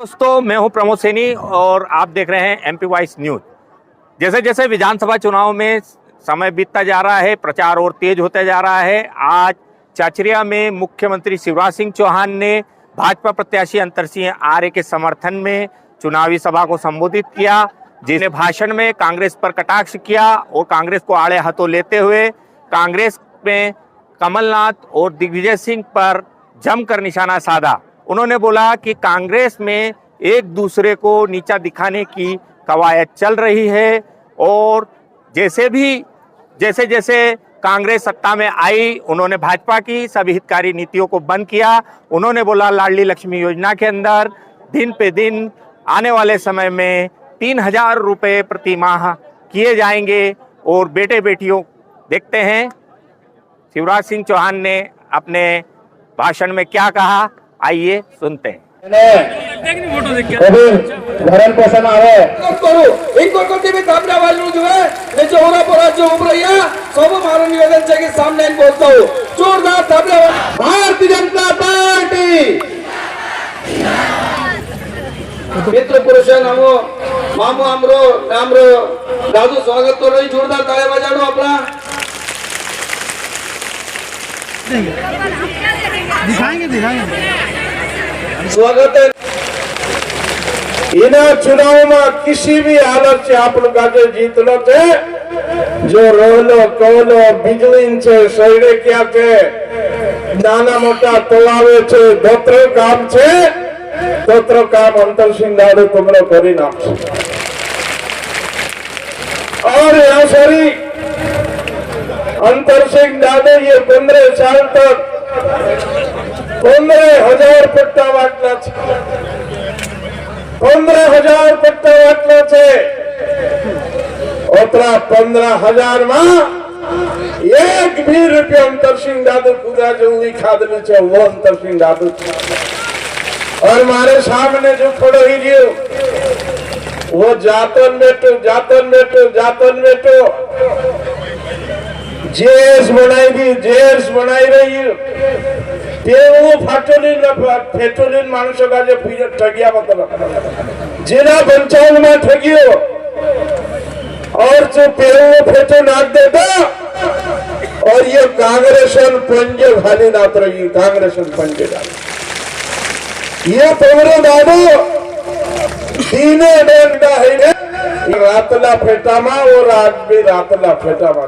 दोस्तों, मैं हूं प्रमोद सैनी और आप देख रहे हैं एमपी वॉइस न्यूज। जैसे जैसे विधानसभा चुनाव में समय बीतता जा रहा है, प्रचार और तेज होता जा रहा है। आज चचरिया में मुख्यमंत्री शिवराज सिंह चौहान ने भाजपा प्रत्याशी अंतर सिंह आर्य के समर्थन में चुनावी सभा को संबोधित किया, जिसने भाषण में कांग्रेस पर कटाक्ष किया और कांग्रेस को आड़े हाथों लेते हुए कांग्रेस में कमलनाथ और दिग्विजय सिंह पर जमकर निशाना साधा। उन्होंने बोला कि कांग्रेस में एक दूसरे को नीचा दिखाने की कवायद चल रही है और जैसे जैसे कांग्रेस सत्ता में आई, उन्होंने भाजपा की सभी हितकारी नीतियों को बंद किया। उन्होंने बोला लाडली लक्ष्मी योजना के अंदर दिन पे दिन आने वाले समय में 3,000 रुपये प्रति माह किए जाएंगे। और बेटे बेटियों, देखते हैं शिवराज सिंह चौहान ने अपने भाषण में क्या कहा, आइए सुनते हैं। भरण पोषण आहे सब मारो निवेदन છે કે સામને બોલતો હું જોરદાર થાપડા ભારતીય जनता पार्टी मित्र पुरुष नामो मामू आमरो दादू स्वागत करो, जोरदार ताळ्या बजाडो आपला। दिखाएंगे स्वागत है। इना चुनाव में किसी भी हालत से आप लोग आज जीतलो छे, जो रोलो कोलो बिजली छे शरीरे क्या छे नाना मोटा तलावे छे दोत्रो काम छे, दोत्रो काम अंतर सिंह दादू तुमरो करी नाखशो। और यहाँ सारी अंतर सिंह दादू ये 15 साल तक 15,000 पट्टा वाटला छे, 15,000 पट्टा वाटला छे। ओतरा 15,000 में एक भी रुपया अंतर सिंह दादू पूरा जल्दी खादली छे, वो अंतर सिंह दादू। और मारे सामने जो खड़ो ही रियो वो जातन बेटो जेस बनाई रही फेटोलिन मानुषों का जो ठगिया मतलब जिला पंचायत में ठगियो और जो पेड़ों फेटो नाक देता और ये कांग्रेसन पंजे खाली नात रही, कांग्रेसन पंजे डाल ये तुम्हारे दादू दीने डेंडा है रातला फेटा मा और आज भी रातला फेटा मा।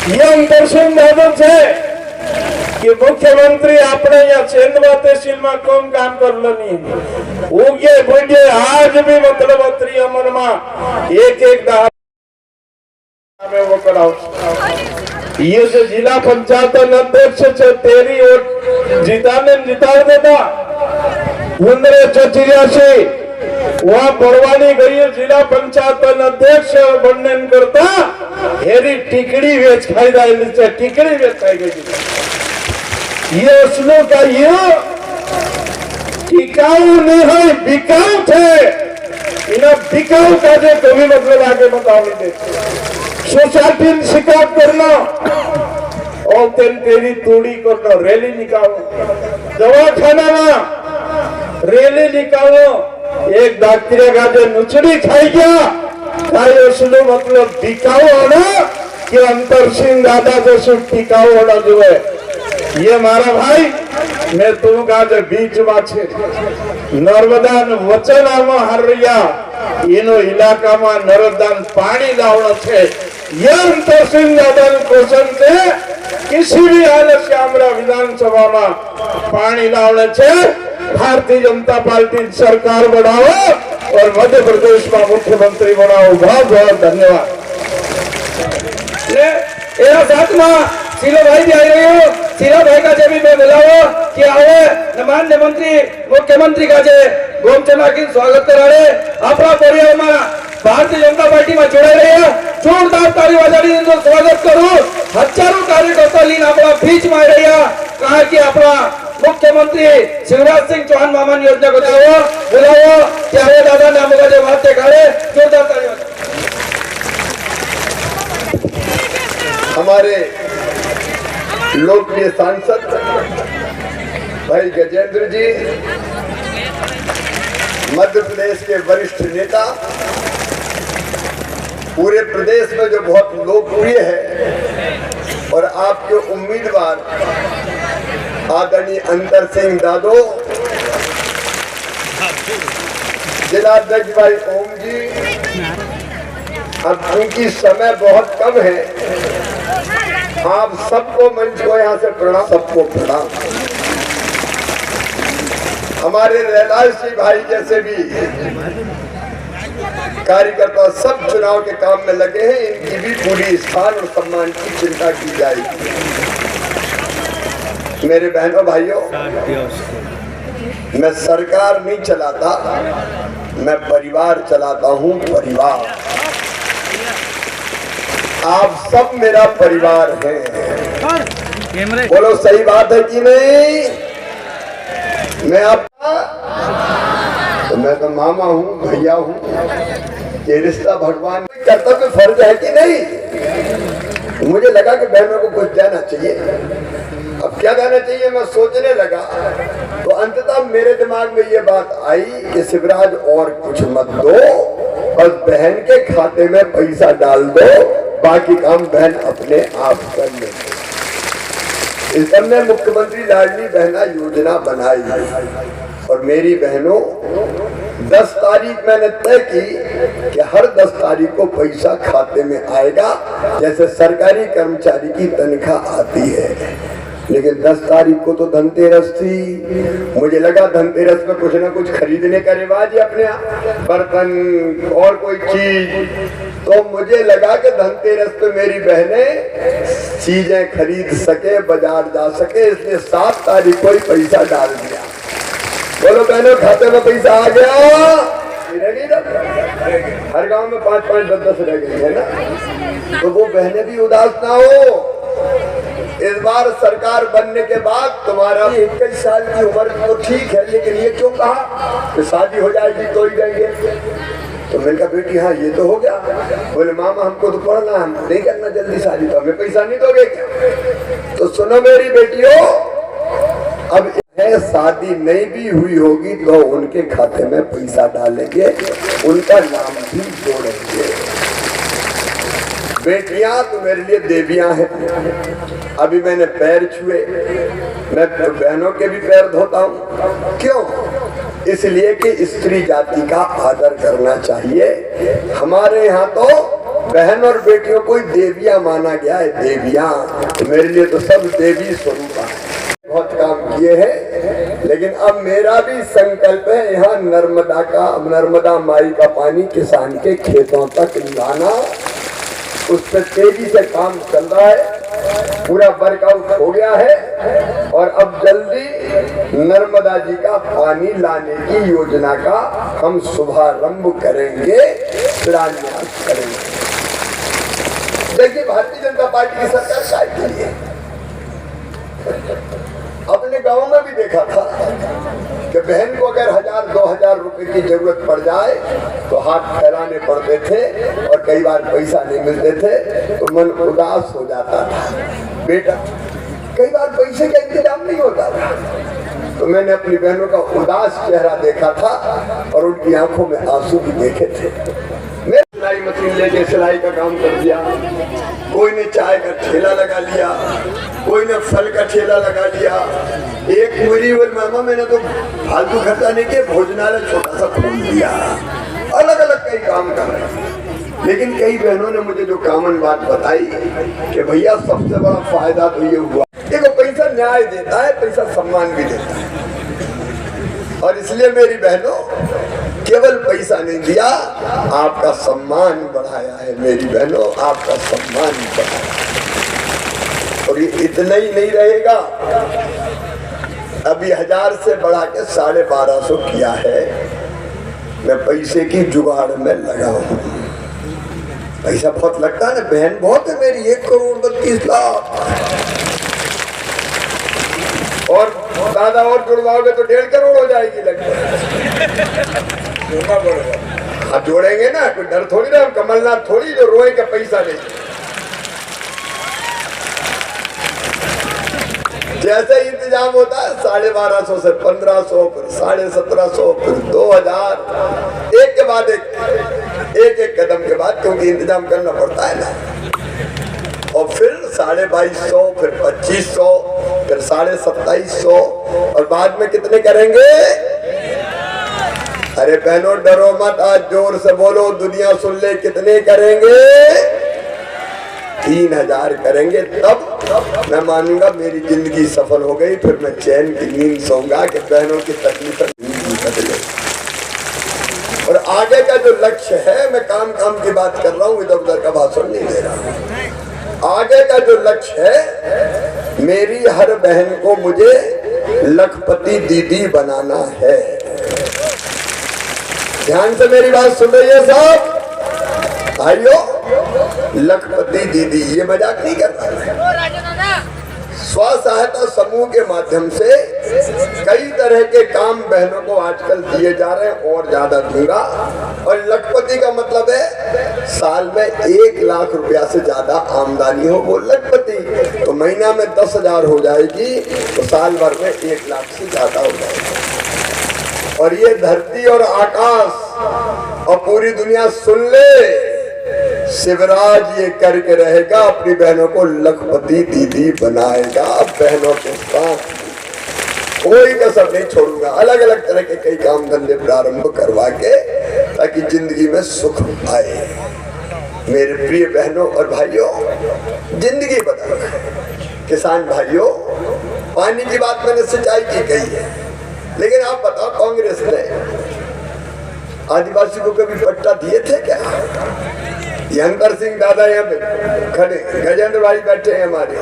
ये अंतर सिंह दादू छे कि मुख्यमंत्री अपने यहाँ चेंदवा तहसील में कौन काम कर लो नहीं उगे बुढ़े आज भी मतलब अत्री अमन में एक में वो कराओ। ये जो जिला पंचायत अध्यक्ष छे तेरी और जिता देता 1584 वहाँ परवानी गई जिला पंचायत अध्यक्ष बनने करता हेरी टिकड़ी वेच खाई जाए, टिकड़ी वेच खाई गई। ये असलो का ये टिकाऊ नहीं है, बिकाऊ थे। इन्हें बिकाऊ का जो कभी मतलब आगे बताओ दे सोसाइटी में शिकायत करना और तेरी तोड़ी करना, रैली निकालो दवाखाना में रैली निकालो। एक डॉक्टर का जो नुचड़ी खाई गया असलो मतलब बिकाऊ होना कि अंतर सिंह दादा जैसे टिकाऊ होना जो है। ये मारा भाई मैं तुम का जो बीच बाछे नर्मदा वचन आमा हरिया इनो इलाका में नर्मदा पानी लावनो छे। ये अंतर सिंह दादा क्वेश्चन से किसी भी हालत से हमारा विधानसभा में पानी लावने छे। भारतीय जनता पार्टी सरकार बनाओ और मध्य प्रदेश में मुख्यमंत्री बनाओ। बहुत बहुत धन्यवाद। साथ में शीला भाई भी आई रही हो, शीला भाई का जब भी मैं मिलाओ कि आवे माननीय मंत्री मुख्यमंत्री का जे गोमचना की स्वागत करावे अपना परिवार में भारतीय जनता पार्टी में जोड़ाई रही है। जोरदार ताली बजाड़ी स्वागत करूं। हजारों कार्यकर्ता लीन अपना बीच में रही है। कहा कि अपना मुख्यमंत्री शिवराज सिंह चौहान मामन योजना को बुलाओ क्या दादा ने हमको जो बात दिखाए, जोरदार ताली बजाओ। हमारे लोकप्रिय सांसद भाई गजेंद्र जी मध्य प्रदेश के वरिष्ठ नेता, पूरे प्रदेश में जो बहुत लोकप्रिय है, और आपके उम्मीदवार आदरणीय अंतर सिंह दादो, जिलाध्यक्ष भाई ओम जी। अब क्योंकि समय बहुत कम है, आप सबको मंच को यहाँ से प्रणाम, सबको प्रणाम। हमारे रैलाल सिंह भाई जैसे भी कार्यकर्ता सब चुनाव के काम में लगे हैं, इनकी भी पूरी स्थान और सम्मान की चिंता की जाएगी। मेरे बहनों भाइयों, मैं सरकार नहीं चलाता, मैं परिवार चलाता हूं। परिवार, आप सब मेरा परिवार हैं। बोलो सही बात है कि नहीं? मैं आपका, तो मैं तो मामा हूँ, भैया हूँ। ये रिश्ता भगवान कर्तव्य फर्ज है कि नहीं? मुझे लगा कि बहनों को कुछ देना चाहिए। अब क्या देना चाहिए मैं सोचने लगा, तो अंततः मेरे दिमाग में ये बात आई कि शिवराज और कुछ मत दो, बस बहन के खाते में पैसा डाल दो, बाकी काम बहन अपने आप कर ले। इस समय में मुख्यमंत्री लाडली बहना योजना बनाई, और मेरी बहनों 10 तारीख मैंने तय की कि हर 10 तारीख को पैसा खाते में आएगा, जैसे सरकारी कर्मचारी की तनख्वाह आती है। लेकिन 10 तारीख को तो धनतेरस थी, मुझे लगा धनतेरस में कुछ ना कुछ खरीदने का रिवाज है अपने बर्तन और कोई चीज, तो मुझे लगा कि धनतेरस पे मेरी बहनें चीजें खरीद सके, बाजार जा सके, इसलिए 7 तारीख को ही पैसा डाल दिया। बोलो बहनों, खाते में पैसा आ गया? हर गांव में 5-5, 10-10 रह गई है ना, तो वो बहनें भी उदास ना हो। इस बार सरकार बनने के बाद तुम्हारा 21 साल की उम्र तो ठीक है, लेकिन ये क्यों कहा कि शादी हो जाएगी तो ही देंगे? तो मैंने कहा बेटी हाँ ये तो हो गया। बोले मामा हमको तो पढ़ना, हम नहीं करना जल्दी शादी, तो हमें पैसा नहीं दोगे क्या? तो सुनो मेरी बेटियों, अब शादी नहीं भी हुई होगी तो उनके खाते में पैसा डालेंगे, उनका नाम भी जोड़ेंगे। बेटियां तो मेरे लिए देवियां हैं। अभी मैंने पैर छुए, मैं बहनों के भी पैर धोता हूँ। क्यों? इसलिए कि स्त्री जाति का आदर करना चाहिए। हमारे यहाँ तो बहन और बेटियों को देवियां माना गया है, देवियां। तो मेरे लिए तो सब देवी स्वरूप है। बहुत काम किए हैं, लेकिन अब मेरा भी संकल्प है यहाँ नर्मदा माई का पानी किसान के खेतों तक लाना। उस पर तेजी से काम चल रहा है, पूरा वर्कआउट हो गया है, और अब जल्दी नर्मदा जी का पानी लाने की योजना का हम शुभारंभ करेंगे, शिलान्यास करेंगे। देखिए भारतीय जनता पार्टी की सरकार काय के लिए, अपने गांव में भी देखा था कि बहन को अगर 1000-2000 रुपए की जरूरत पड़ जाए तो हाथ फैलाने पड़ते थे, और कई बार पैसा नहीं मिलते थे तो मन उदास हो जाता था। बेटा कई बार पैसे का इंतजाम नहीं होता था, तो मैंने अपनी बहनों का उदास चेहरा देखा था और उनकी आंखों में आंसू भी देखे थे। मैं सिलाई मशीन लेके सिलाई का काम कर दिया, कोई ने चाय का ठेला लगा लिया, कोई ने फल का ठेला लगा लिया। एक मेरी मामा मैंने तो फालतू खर्चा नहीं किया, भोजनालय छोटा सा खोल दिया। अलग अलग कई काम कर रहे हैं, लेकिन कई बहनों ने मुझे जो कॉमन बात बताई कि भैया सबसे बड़ा फायदा तो ये हुआ, देखो पैसा न्याय देता है, पैसा सम्मान भी देता है। और इसलिए मेरी बहनों, केवल पैसा नहीं दिया, आपका सम्मान बढ़ाया है। मेरी बहनों, आपका सम्मान बढ़ाया। और ये इतना ही नहीं रहेगा, अभी 1000 से बढ़ा के 1250 किया है। मैं पैसे की जुगाड़ में लगा हूँ। पैसा बहुत लगता है ना, बहन बहुत है मेरी, 1,32,00,000। और दादा और जुड़वाओगे तो 1.5 करोड़ हो जाएगी लगभग। अब जोड़ेंगे ना, कोई डर थोड़ी ना, कमलनाथ थोड़ी जो रोए का पैसा ले। जैसे इंतजाम होता है 1250 से 1500, फिर 1750, फिर 2000, एक के बाद एक कदम के बाद, क्योंकि इंतजाम करना पड़ता है ना। और फिर 2250, फिर 2500, फिर 2750, और बाद में कितने करेंगे? अरे बहनों डरो मत, आज जोर से बोलो, दुनिया सुन ले, कितने करेंगे? 3000 करेंगे, तब मैं मानूंगा मेरी जिंदगी सफल हो गई। फिर मैं चैन की नींद सोऊंगा कि बहनों की तकलीफ और आगे का जो लक्ष्य है, मैं काम की बात कर रहा हूँ, इधर उधर का भाषण नहीं दे रहा हूँ। आगे का जो लक्ष्य है, मेरी हर बहन को मुझे लखपति दीदी बनाना है। ध्यान से मेरी बात सुन रही है साहब भाइयों, लखपति दीदी, ये मजाक नहीं कर रहा है। स्व सहायता समूह के माध्यम से कई तरह के काम बहनों को आजकल दिए जा रहे हैं, और ज्यादा दूंगा। और लखपति का मतलब है साल में 1 लाख रुपया से ज्यादा आमदनी हो, वो लखपति। तो महीना में 10,000 हो जाएगी, तो साल भर में 1 लाख से ज्यादा हो जाएगी। और ये धरती और आकाश और पूरी दुनिया सुन ले, शिवराज ये करके रहेगा, अपनी बहनों को लखपति दीदी बनाएगा। बहनों के साथ कोई कसर नहीं छोड़ूंगा, अलग अलग तरह के कई काम धंधे प्रारंभ करवा के, ताकि जिंदगी में सुख आए। मेरे प्रिय बहनों और भाइयों, जिंदगी बदल है। किसान भाइयों, पानी की बात मैंने सिंचाई की कही है, लेकिन आप बताओ, कांग्रेस ने आदिवासी को कभी पट्टा दिए थे क्या? यंकर सिंह दादा यहाँ पे खड़े, गजेंद्र भाई बैठे हैं हमारे,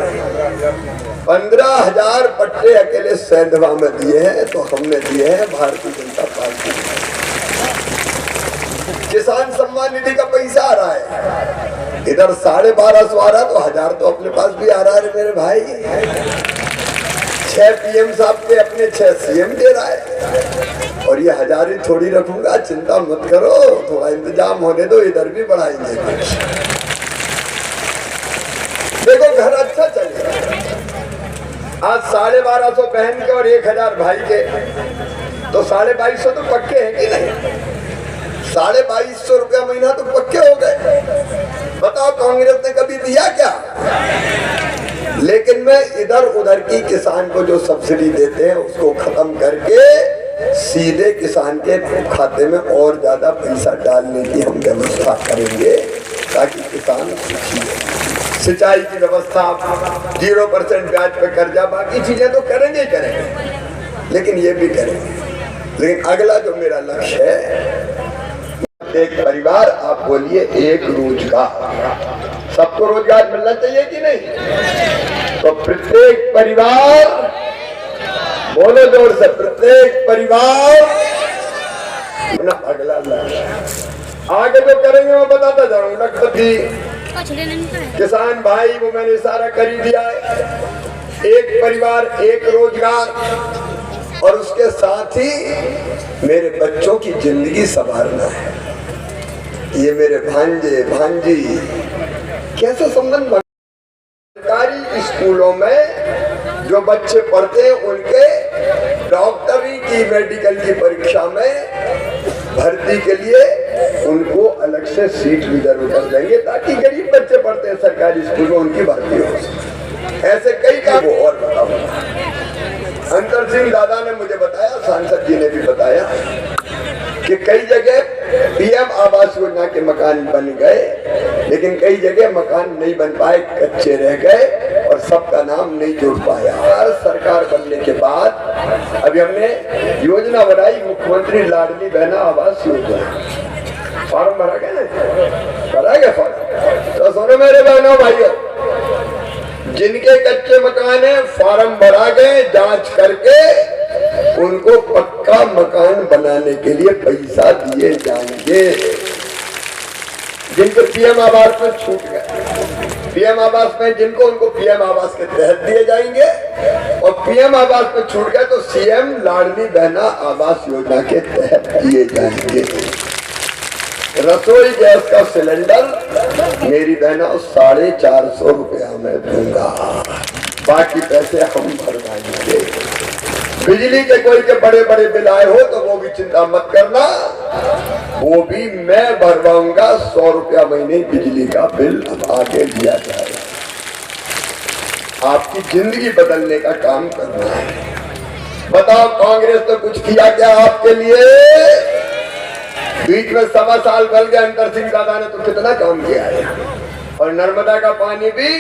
15,000 पट्टे अकेले सैंधवा में दिए हैं, तो हमने दिए हैं भारतीय जनता पार्टी। किसान सम्मान निधि का पैसा आ रहा है, इधर 1250 आ रहा, तो 1000 तो अपने पास भी आ रहा है मेरे भाई। 6 PM साहब के अपने 6 CM दे रहा है, और ये 1000 ही थोड़ी रखूंगा, चिंता मत करो, थोड़ा इंतजाम होने दो, इधर भी बढ़ाएंगे। देखो घर अच्छा चलेगा। आज 1250 बहन के और 1000 भाई के, तो 2250 तो पक्के हैं कि नहीं? 2250 रुपया महीना तो पक्के हो गए। बताओ कांग्रेस ने कभी दिया क्या? लेकिन मैं इधर उधर की किसान को जो सब्सिडी देते हैं उसको खत्म करके सीधे किसान के खाते में और ज्यादा पैसा डालने की हम व्यवस्था करेंगे, ताकि किसान सुखी हो। सिंचाई की व्यवस्था, 0% ब्याज पे कर्जा, बाकी चीजें तो करेंगे ही करेंगे, लेकिन ये भी करेंगे। लेकिन अगला जो मेरा लक्ष्य है, एक परिवार, आप बोलिए एक रोजगार। सबको रोजगार मिलना चाहिए कि नहीं? तो प्रत्येक परिवार, बोलो जोर से, प्रत्येक परिवार अपना अगला लक्ष्य। आगे जो करेंगे मैं बताता जाऊँ। लखपति किसान भाई, वो मैंने सारा कर ही दिया है। एक परिवार एक रोजगार, और उसके साथ ही मेरे बच्चों की जिंदगी संवारना है। ये मेरे भांजे भांजी कैसे संबंध? सरकारी स्कूलों में जो बच्चे पढ़ते हैं, उनके डॉक्टरी की, मेडिकल की परीक्षा में भर्ती के लिए उनको अलग से सीट रिजर्व कर देंगे, ताकि गरीब बच्चे पढ़ते हैं सरकारी स्कूल में, उनकी भर्ती हो सके। ऐसे कई काम। और अंतर सिंह दादा ने मुझे बताया, सांसद जी ने भी बताया, कि कई जगह PM आवास योजना के मकान बन गए, लेकिन कई जगह मकान नहीं बन पाए, कच्चे रह गए, और सबका नाम नहीं जुड़ पाया। हर सरकार बनने के बाद अभी हमने योजना बनाई, मुख्यमंत्री लाडली बहना आवास योजना। फॉर्म भरा गया ना? भरा गया फॉर्म? तो सुनो मेरे बहनों भाइयों, जिनके कच्चे मकान है, फॉर्म भरा गए, जांच करके उनको पक्का मकान बनाने के लिए पैसा दिए जाएंगे। जिनके PM आवास में छूट गए, PM आवास में जिनको, उनको PM आवास के तहत दिए जाएंगे, और PM आवास में छूट गए तो CM लाडली बहना आवास योजना के तहत दिए जाएंगे। रसोई गैस का सिलेंडर मेरी बहना 450 रुपया में दूंगा। बाकी पैसे हम भरवाएंगे। बिजली के कोई के बड़े बड़े बिल आए हो तो वो भी चिंता मत करना, वो भी मैं भरवाऊंगा। 100 रुपया महीने बिजली का बिल अब आगे दिया जाएगा। आपकी जिंदगी बदलने का काम करना है। बताओ कांग्रेस तो कुछ किया क्या आपके लिए? बीच में 1.25 साल बल गया, अंतर सिंह दादा ने तो कितना काम किया है। और नर्मदा का पानी भी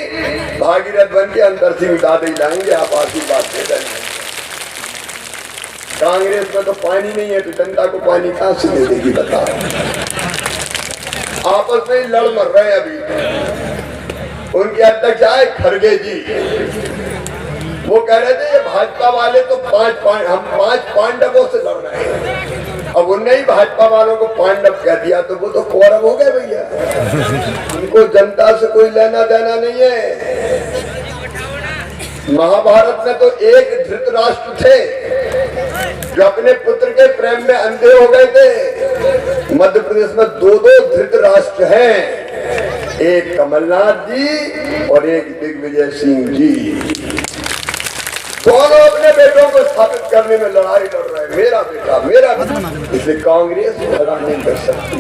भागीरथ बन के अंतर सिंह दादा ही लाएंगे, आप आशीर्वाद दे देंगे। कांग्रेस में तो पानी नहीं है तो जनता को पानी कहां से दे देगी बताओ? आपस में ही लड़ मर रहे हैं अभी। उनके अध्यक्ष आए खड़गे जी, वो कह रहे थे ये भाजपा वाले तो हम 5 पांडवों से लड़ रहे हैं। अब उनने ही भाजपा वालों को पांडव कह दिया तो वो तो कौरव हो गए भैया। उनको जनता से कोई लेना देना नहीं है। महाभारत में तो एक धृतराष्ट्र थे जो अपने पुत्र के प्रेम में अंधे हो गए थे। मध्य प्रदेश में 2 धृतराष्ट्र हैं, एक कमलनाथ जी और एक दिग्विजय सिंह जी। दोनों अपने बेटों को स्थापित करने में लड़ाई लड़ रहे हैं, मेरा बेटा मेरा बेटा। इसलिए कांग्रेस लड़ा नहीं कर सकती।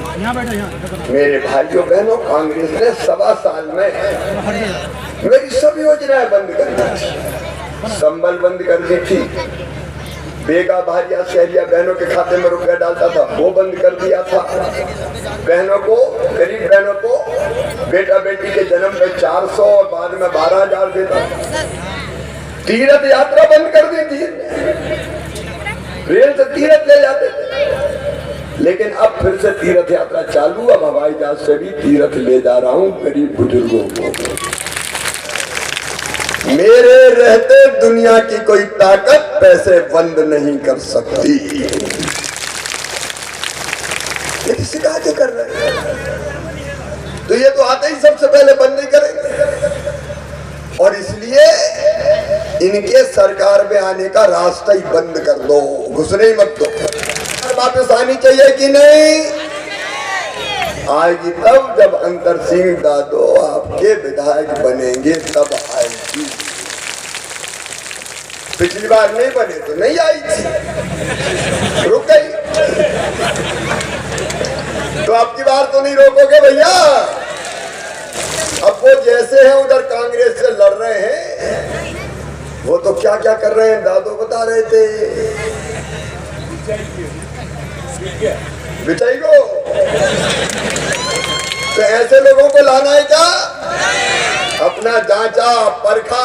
मेरे भाइयों बहनों, कांग्रेस ने 1.25 साल में मेरी सब योजनाएं बंद कर दी थी। संबल बंद कर दी थी, बेगा भारिया शहरिया बहनों के खाते में रुपया डालता था वो बंद कर दिया था। बहनों को, गरीब बहनों को बेटा बेटी के जन्म पे 400 और बाद में 12,000 देता था। तीर्थ यात्रा बंद कर दी थी, रेल से तीर्थ ले जाते थे। लेकिन अब फिर से तीर्थ यात्रा चालू। अब हवाई जहाज से भी तीर्थ ले जा रहा हूं गरीब बुजुर्गों को। मेरे रहते दुनिया की कोई ताकत पैसे बंद नहीं कर सकती। ये शिकायतें कर रहे हैं तो ये तो आते ही सबसे पहले बंद नहीं करेंगे। और इसलिए इनके सरकार में आने का रास्ता ही बंद कर दो, घुसने ही मत दो। वापस आनी चाहिए कि नहीं? आएगी तब जब अंतर सिंह दादो आपके विधायक बनेंगे, तब आएगी। पिछली बार नहीं बने तो नहीं आई थी, रुक गई। तो अब की बार तो नहीं रोकोगे भैया? अब वो जैसे हैं उधर कांग्रेस से लड़ रहे हैं, वो तो क्या क्या कर रहे हैं दादो बता रहे थे। बिचाई को तो ऐसे लोगों को लाना है क्या? अपना जांचा परखा,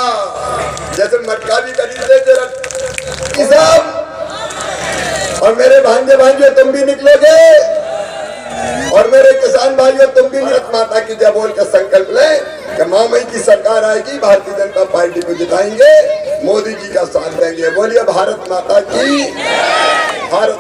जैसे मटका भी खरीदते थे साहब। और मेरे भांजे तुम भी निकलोगे, और मेरे किसान भाइयों तुम भी नीरज माता की जय बोल कर संकल्प लें कि मामई की सरकार आएगी, भारतीय जनता पार्टी को जिताएंगे, मोदी जी का साथ देंगे। बोलिए भारत माता की। भारत